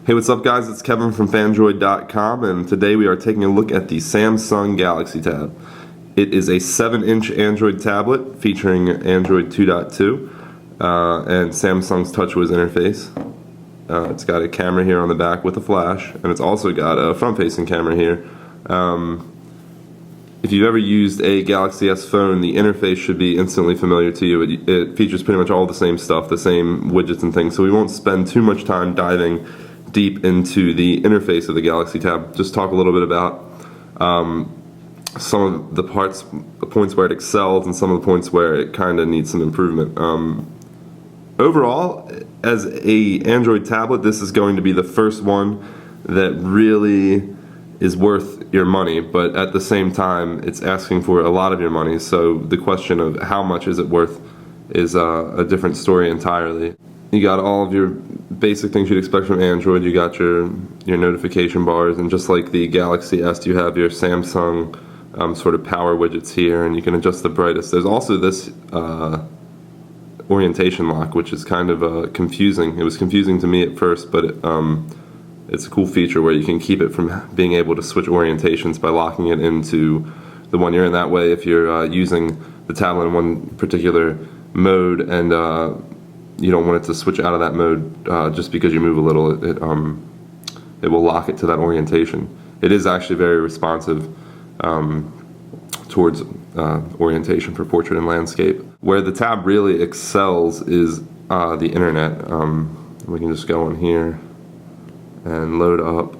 Hey, what's up guys? It's Kevin from Fandroid.com, and today we are taking a look at the Samsung Galaxy Tab. It is a 7-inch Android tablet featuring Android 2.2 and Samsung's TouchWiz interface. It's got a camera here on the back with a flash, and it's also got a front-facing camera here. If you've ever used a Galaxy S phone, the interface should be instantly familiar to you. It features pretty much all the same stuff, the same widgets and things, so we won't spend too much time diving deep into the interface of the Galaxy Tab. Just talk a little bit about some of the points where it excels and some of the points where it kind of needs some improvement. Overall, as a Android tablet, this is going to be the first one that really is worth your money, but at the same time it's asking for a lot of your money, so the question of how much is it worth is a different story entirely. You got all of your basic things you'd expect from Android. You got your notification bars, and just like the Galaxy S, you have your Samsung sort of power widgets here, and you can adjust the brightest. There's also this orientation lock, which is kind of confusing. It was confusing to me at first, but it's a cool feature where you can keep it from being able to switch orientations by locking it into the one you're in. That way, if you're using the tablet in one particular mode and you don't want it to switch out of that mode just because you move a little, it will lock it to that orientation. It is actually very responsive towards orientation for portrait and landscape. Where the tab really excels is the internet. We can just go in here and load up.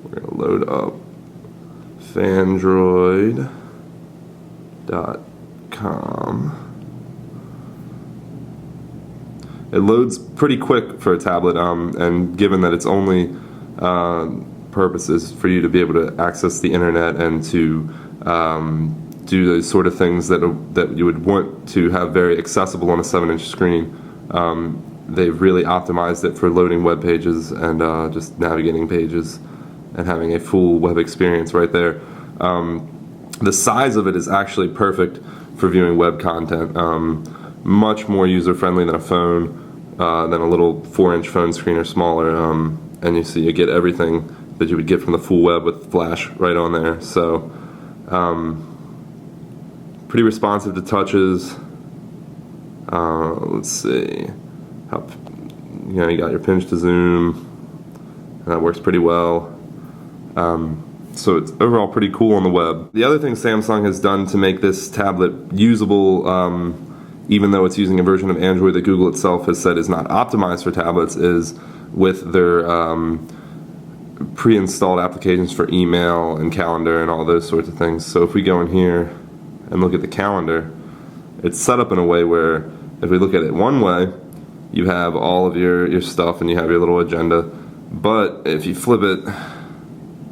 We're going to load up Fandroid.com. It loads pretty quick for a tablet, and given that its only purpose is for you to be able to access the internet and to do those sort of things that you would want to have very accessible on a 7-inch screen, they've really optimized it for loading web pages and just navigating pages and having a full web experience right there. The size of it is actually perfect for viewing web content. Much more user-friendly than a phone, than a little 4-inch phone screen or smaller, and you get everything that you would get from the full web with Flash right on there. So pretty responsive to touches. Let's see, you got your pinch to zoom, and that works pretty well. So it's overall pretty cool on the web. The other thing Samsung has done to make this tablet usable, even though it's using a version of Android that Google itself has said is not optimized for tablets, is with their pre-installed applications for email and calendar and all those sorts of things. So if we go in here and look at the calendar, it's set up in a way where if we look at it one way, you have all of your stuff and you have your little agenda, but if you flip it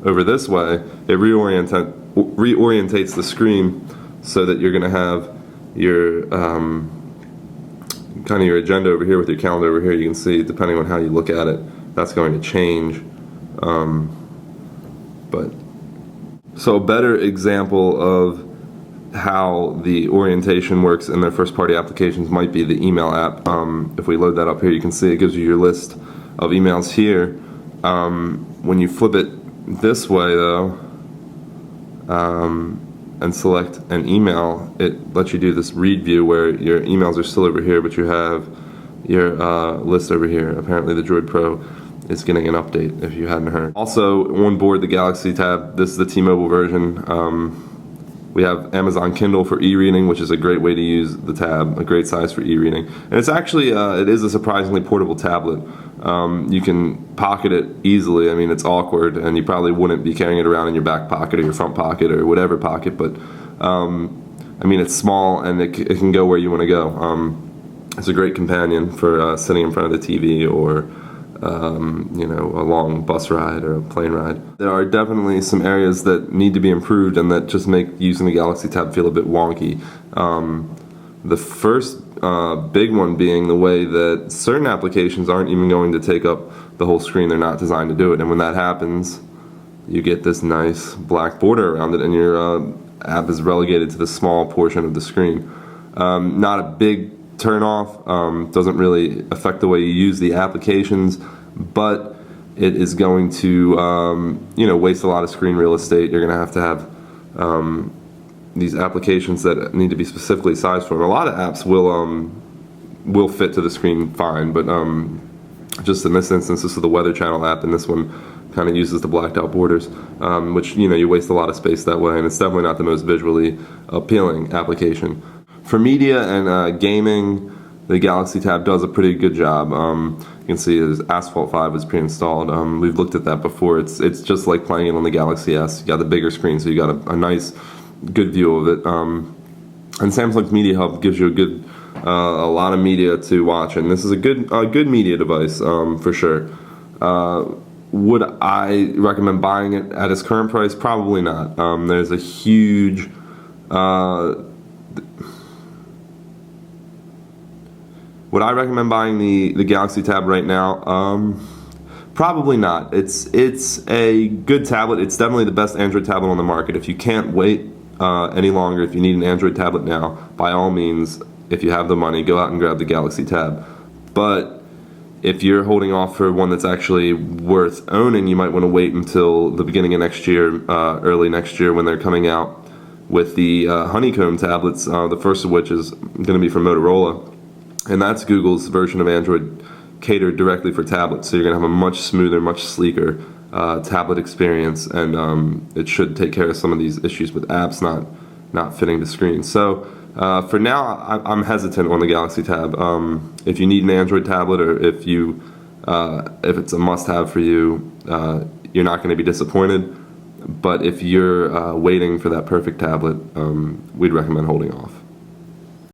over this way, it reorientates the screen so that you're going to have your kind of your agenda over here with your calendar over here. You can see, depending on how you look at it, that's going to change. So a better example of how the orientation works in their first-party applications might be the email app. If we load that up here, you can see it gives you your list of emails here. When you flip it this way, though, and select an email, it lets you do this read view where your emails are still over here, but you have your list over here. Apparently the Droid Pro is getting an update, if you hadn't heard. Also, on board the Galaxy Tab, this is the T-Mobile version. We have Amazon Kindle for e-reading, which is a great way to use the tab, a great size for e-reading. And it's actually, it is a surprisingly portable tablet. You can pocket it easily. I mean, it's awkward, and you probably wouldn't be carrying it around in your back pocket or your front pocket or whatever pocket, but I mean, it's small and it can go where you want to go. It's a great companion for sitting in front of the TV or a long bus ride or a plane ride. There are definitely some areas that need to be improved and that just make using the Galaxy Tab feel a bit wonky. The first big one being the way that certain applications aren't even going to take up the whole screen. They're not designed to do it, and when that happens, you get this nice black border around it, and your app is relegated to the small portion of the screen. Not a big turn off. Doesn't really affect the way you use the applications, but it is going to waste a lot of screen real estate. You're going to have these applications that need to be specifically sized for them. A lot of apps will fit to the screen fine, but just in this instance, this is the Weather Channel app, and this one kind of uses the blacked out borders, which you waste a lot of space that way, and it's definitely not the most visually appealing application. For media and gaming, the Galaxy Tab does a pretty good job. You can see Asphalt 5 is pre-installed. We've looked at that before. It's just like playing it on the Galaxy S. You got the bigger screen, so you got a nice, good view of it. And Samsung's Media Hub gives you a lot of media to watch, and this is a good media device for sure. Would I recommend buying it at its current price? Probably not. There's a huge would I recommend buying the Galaxy Tab right now? Probably not. It's a good tablet. It's definitely the best Android tablet on the market. If you can't wait any longer, if you need an Android tablet now, by all means, if you have the money, go out and grab the Galaxy Tab. But if you're holding off for one that's actually worth owning, you might want to wait until the beginning of next year, early next year, when they're coming out with the Honeycomb tablets, the first of which is going to be from Motorola. And that's Google's version of Android catered directly for tablets. So you're going to have a much smoother, much sleeker tablet experience, and it should take care of some of these issues with apps not fitting the screen. So for now, I'm hesitant on the Galaxy Tab. If you need an Android tablet, or if it's a must-have for you, you're not going to be disappointed. But if you're waiting for that perfect tablet, we'd recommend holding off.